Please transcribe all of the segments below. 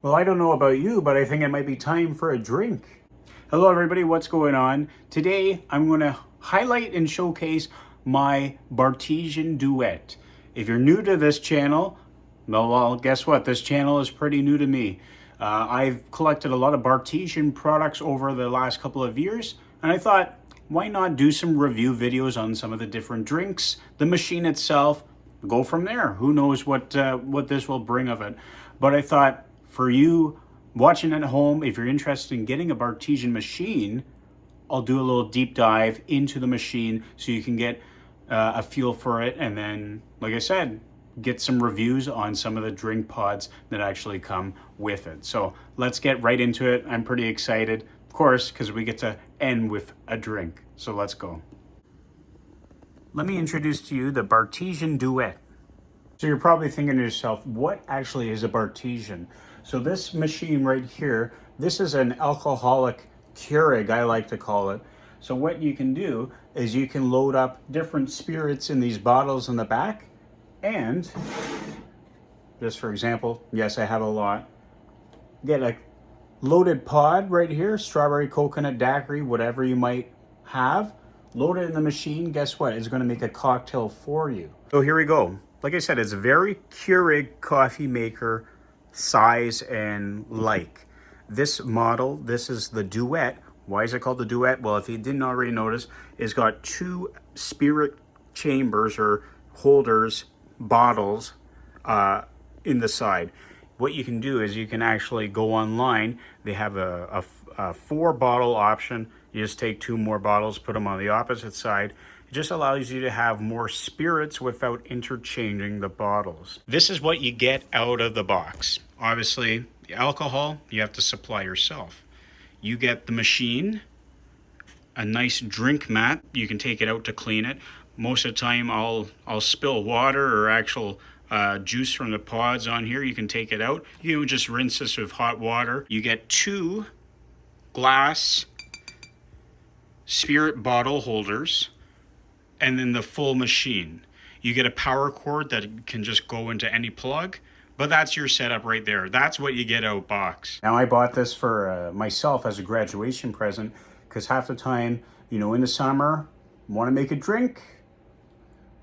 Well, I don't know about you, but I think it might be time for a drink. Hello, everybody. What's going on? Today, I'm going to highlight and showcase my Bartesian Duet. If you're new to this channel, well, guess what? This channel is pretty new to me. I've collected a lot of Bartesian products over the last couple of years, and I thought, why not do some review videos on some of the different drinks, the machine itself, go from there. Who knows what this will bring of it. But I thought, for you watching at home, if you're interested in getting a Bartesian machine, I'll do a little deep dive into the machine so you can get a feel for it. And then, like I said, get some reviews on some of the drink pods that actually come with it. So let's get right into it. I'm pretty excited, of course, because we get to end with a drink. So let's go. Let me introduce to you the Bartesian Duet. So you're probably thinking to yourself, what actually is a Bartesian? So this machine right here, this is an alcoholic Keurig, I like to call it. So what you can do is you can load up different spirits in these bottles in the back, and just for example, yes, I have a lot. Get a loaded pod right here, strawberry, coconut, daiquiri, whatever you might have. Load it in the machine, guess what? It's going to make a cocktail for you. So here we go. Like I said, it's a very Keurig coffee maker size and like. This model, this is the Duet. Why is it called the Duet? Well, if you didn't already notice, it's got two spirit chambers or holders, bottles in the side. What you can do is you can actually go online. They have a 4-bottle option. You just take 2 more bottles, put them on the opposite side. It just allows you to have more spirits without interchanging the bottles. This is what you get out of the box. Obviously, the alcohol you have to supply yourself. You get the machine, a nice drink mat. You can take it out to clean it. Most of the time I'll spill water or actual juice from the pods on here. You can take it out. You just rinse this with hot water. You get 2 glass spirit bottle holders, and then the full machine. You get a power cord that can just go into any plug, but that's your setup right there. That's what you get out box. Now I bought this for myself as a graduation present, because half the time, in the summer, want to make a drink?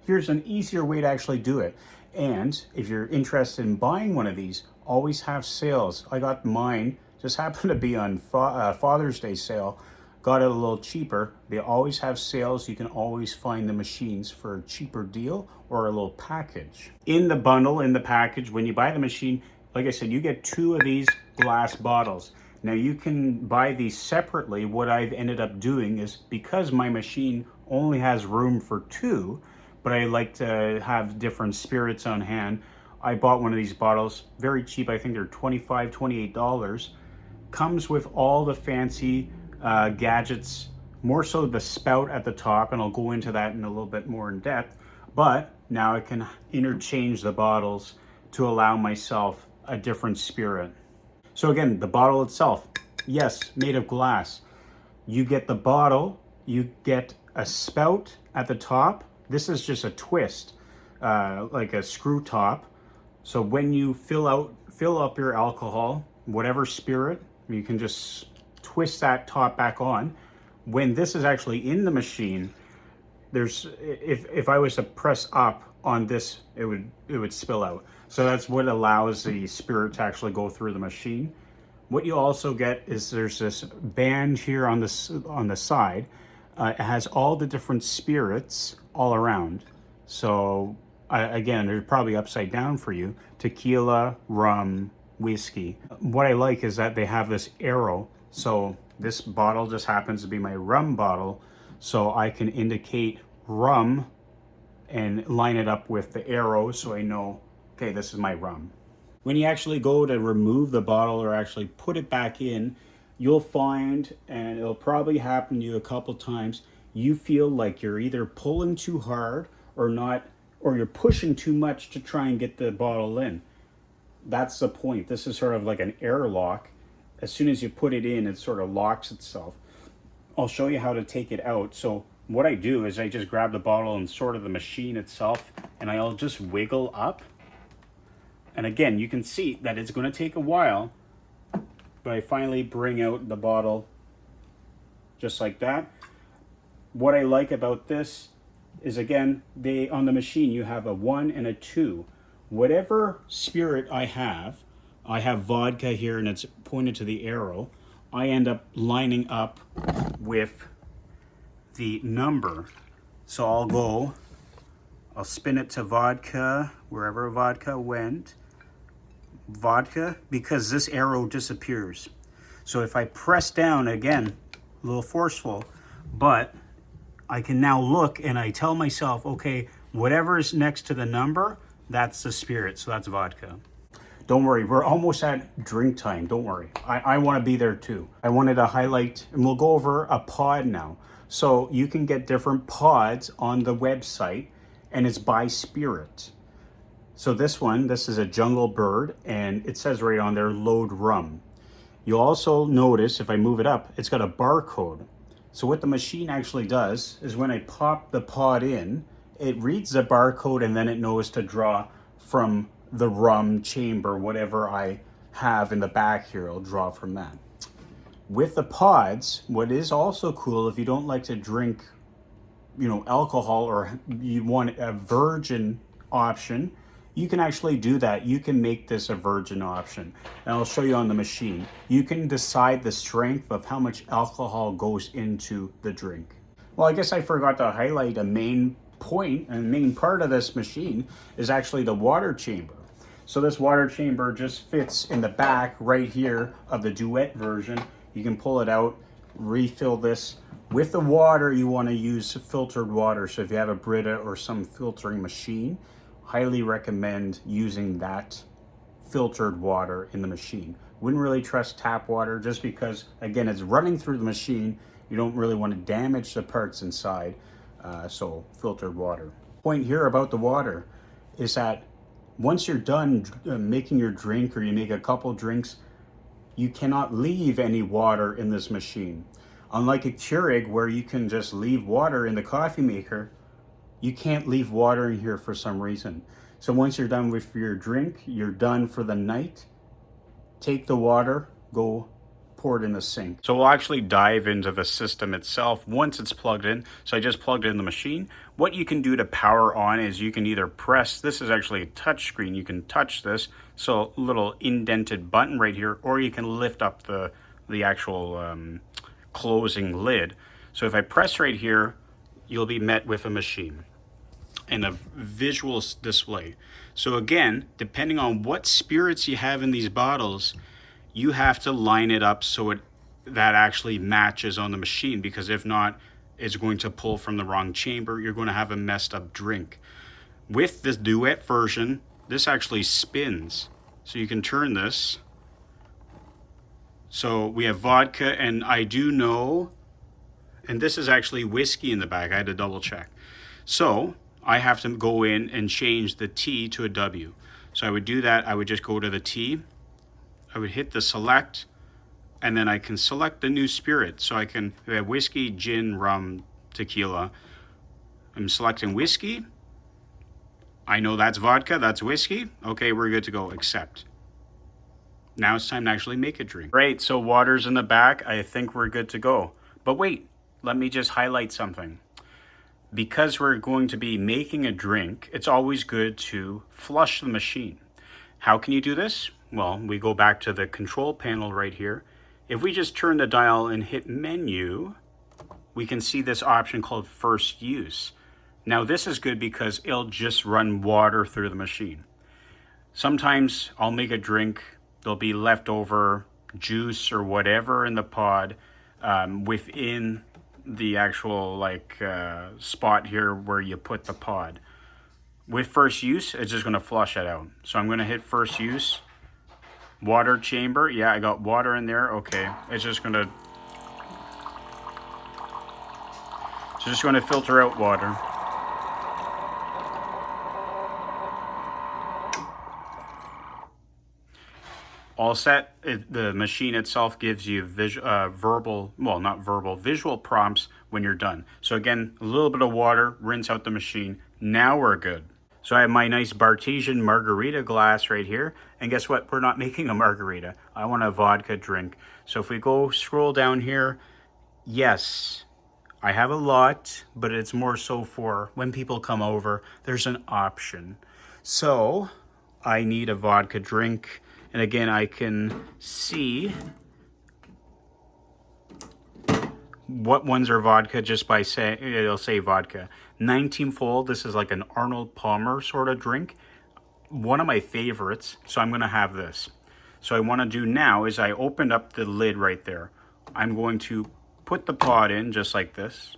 Here's an easier way to actually do it. And if you're interested in buying one of these, always have sales. I got mine, just happened to be on Father's Day sale. Got it a little cheaper. They always have sales. You can always find the machines for a cheaper deal or a little package. In the bundle, in the package, when you buy the machine, like I said, you get 2 of these glass bottles. Now you can buy these separately. What I've ended up doing is, because my machine only has room for 2, but I like to have different spirits on hand, I bought one of these bottles, very cheap. I think they're $25, $28. Comes with all the fancy gadgets, more so the spout at the top, and I'll go into that in a little bit more in depth. But now I can interchange the bottles to allow myself a different spirit. So again, the bottle itself, yes, made of glass. You get the bottle, you get a spout at the top. This is just a twist, like a screw top. So when you fill up your alcohol, whatever spirit, you can just twist that top back on. When this is actually in the machine, if I was to press up on this, it would spill out. So that's what allows the spirit to actually go through the machine. What you also get is there's this band here on the side. It has all the different spirits all around. So again, they're probably upside down for you: tequila, rum, whiskey. What I like is that they have this arrow. So this bottle just happens to be my rum bottle, so I can indicate rum and line it up with the arrow so I know, okay, this is my rum. When you actually go to remove the bottle or actually put it back in, you'll find, and it'll probably happen to you a couple times, you feel like you're either pulling too hard or not, or you're pushing too much to try and get the bottle in. That's the point. This is sort of like an airlock. As soon as you put it in, it sort of locks itself. I'll show you how to take it out. So what I do is I just grab the bottle and sort of the machine itself, and I'll just wiggle up. And again, you can see that it's going to take a while, but I finally bring out the bottle just like that. What I like about this is, again, on the machine you have a 1 and a 2. Whatever spirit I have vodka here and it's pointed to the arrow. I end up lining up with the number. So I'll spin it to vodka, wherever vodka went. Vodka, because this arrow disappears. So if I press down, again, a little forceful, but I can now look and I tell myself, okay, whatever is next to the number, that's the spirit, so that's vodka. Don't worry, we're almost at drink time, don't worry. I want to be there too. I wanted to highlight, and we'll go over a pod now. So you can get different pods on the website, and it's by spirit. So this is a jungle bird, and it says right on there, load rum. You'll also notice, if I move it up, it's got a barcode. So what the machine actually does is when I pop the pod in, it reads the barcode and then it knows to draw from the rum chamber, whatever I have in the back here, I'll draw from that. With the pods, what is also cool, if you don't like to drink, alcohol, or you want a virgin option, you can actually do that. You can make this a virgin option. And I'll show you on the machine. You can decide the strength of how much alcohol goes into the drink. Well, I guess I forgot to highlight a main point, and main part of this machine is actually the water chamber. So this water chamber just fits in the back right here of the Duet version. You can pull it out, refill this. With the water, you want to use filtered water. So if you have a Brita or some filtering machine, highly recommend using that filtered water in the machine. Wouldn't really trust tap water just because, again, it's running through the machine. You don't really want to damage the parts inside, so filtered water. Point here about the water is that once you're done making your drink, or you make a couple drinks, you cannot leave any water in this machine. Unlike a Keurig where you can just leave water in the coffee maker, you can't leave water in here for some reason. So once you're done with your drink, you're done for the night, take the water, go pour it in the sink. So we'll actually dive into the system itself once it's plugged in. So I just plugged in the machine. What you can do to power on is you can either press, this is actually a touch screen, you can touch this, so a little indented button right here, or you can lift up the actual closing lid. So if I press right here, you'll be met with a machine and a visual display. So again, depending on what spirits you have in these bottles, you have to line it up so that actually matches on the machine, because if not, it's going to pull from the wrong chamber. You're going to have a messed up drink. With this Duet version, this actually spins. So you can turn this. So we have vodka, and I do know, and this is actually whiskey in the back. I had to double check. So I have to go in and change the T to a W. So I would do that. I would just go to the T. I would hit the select, and then I can select the new spirit. So I can have whiskey, gin, rum, tequila. I'm selecting whiskey. I know that's vodka, that's whiskey. Okay, we're good to go, accept. Now it's time to actually make a drink. Great, so water's in the back. I think we're good to go. But wait, let me just highlight something. Because we're going to be making a drink, it's always good to flush the machine. How can you do this? Well, we go back to the control panel right here. If we just turn the dial and hit menu, we can see this option called first use. Now this is good because it'll just run water through the machine. Sometimes I'll make a drink, there'll be leftover juice or whatever in the pod within the actual spot here where you put the pod. With first use, it's just gonna flush it out. So I'm gonna hit first use. Water chamber, yeah, I got water in there, okay. It's just gonna filter out water. All set. The machine itself gives you visual prompts when you're done. So again, a little bit of water, rinse out the machine. Now we're good. So I have my nice Bartesian margarita glass right here. And guess what? We're not making a margarita. I want a vodka drink. So if we go scroll down here, yes, I have a lot, but it's more so for when people come over, there's an option. So I need a vodka drink. And again, I can see what ones are vodka just by saying, it'll say vodka. 19 fold, this is like an Arnold Palmer sort of drink. One of my favorites, so I'm gonna have this. So what I wanna do now is I opened up the lid right there. I'm going to put the pod in just like this.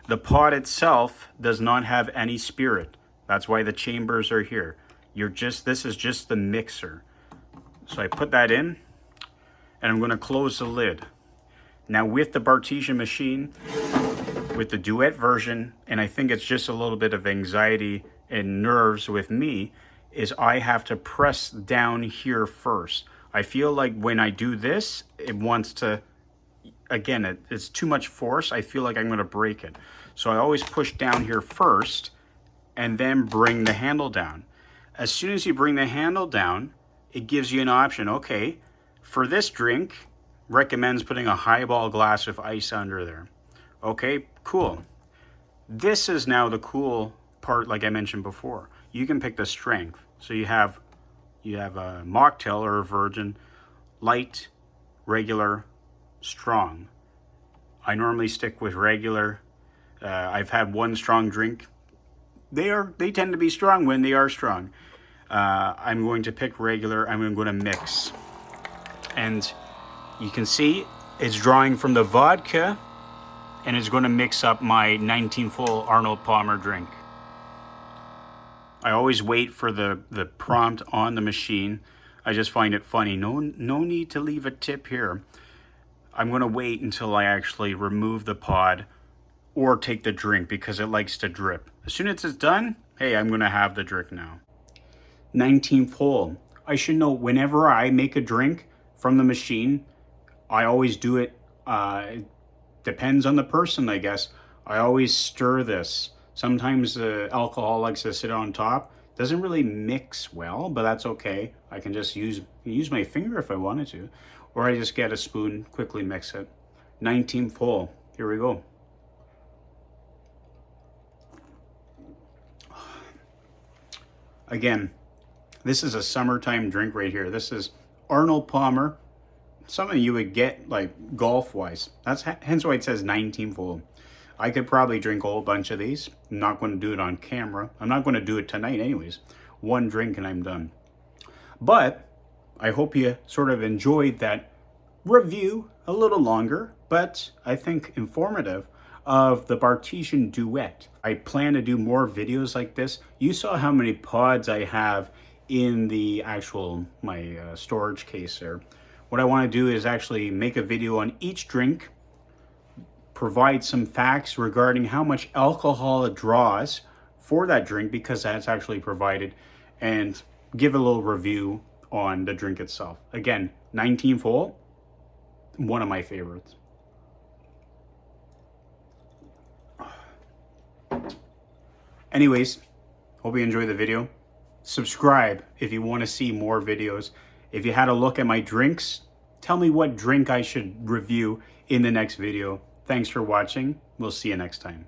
The pod itself does not have any spirit. That's why the chambers are here. This is just the mixer. So I put that in and I'm gonna close the lid. Now with the Bartesian machine, with the Duet version, and I think it's just a little bit of anxiety and nerves with me, is I have to press down here first. I feel like when I do this, it wants to, again, it's too much force. I feel like I'm gonna break it. So I always push down here first and then bring the handle down. As soon as you bring the handle down, it gives you an option. Okay, for this drink, recommends putting a highball glass with ice under there. Okay, cool. This is now the cool part, like I mentioned before. You can pick the strength. So you have a mocktail or a virgin, light, regular, strong. I normally stick with regular. I've had one strong drink. They tend to be strong when they are strong. I'm going to pick regular. I'm going to mix. And you can see it's drawing from the vodka and it's going to mix up my 19 full Arnold Palmer drink. I always wait for the prompt on the machine. I just find it funny. No need to leave a tip here. I'm going to wait until I actually remove the pod or take the drink because it likes to drip. As soon as it's done, hey, I'm going to have the drink now. 19th hole. I should know whenever I make a drink from the machine, I always do it, it depends on the person, I guess. I always stir this. Sometimes the alcohol likes to sit on top. Doesn't really mix well, but that's okay. I can just use my finger if I wanted to. Or I just get a spoon, quickly mix it. 19th hole. Here we go. Again, this is a summertime drink right here. This is Arnold Palmer. Something you would get like golf-wise. That's hence why it says 19th hole. I could probably drink a whole bunch of these. I'm not going to do it on camera. I'm not going to do it tonight anyways. One drink and I'm done. But I hope you sort of enjoyed that review, a little longer, but I think informative, of the Bartesian Duet. I plan to do more videos like this. You saw how many pods I have in the actual, my storage case there. What I want to do is actually make a video on each drink, provide some facts regarding how much alcohol it draws for that drink, because that's actually provided, and give a little review on the drink itself. Again, 19th hole, one of my favorites. Anyways, hope you enjoyed the video. Subscribe if you want to see more videos. If you had a look at my drinks, tell me what drink I should review in the next video. Thanks for watching. We'll see you next time.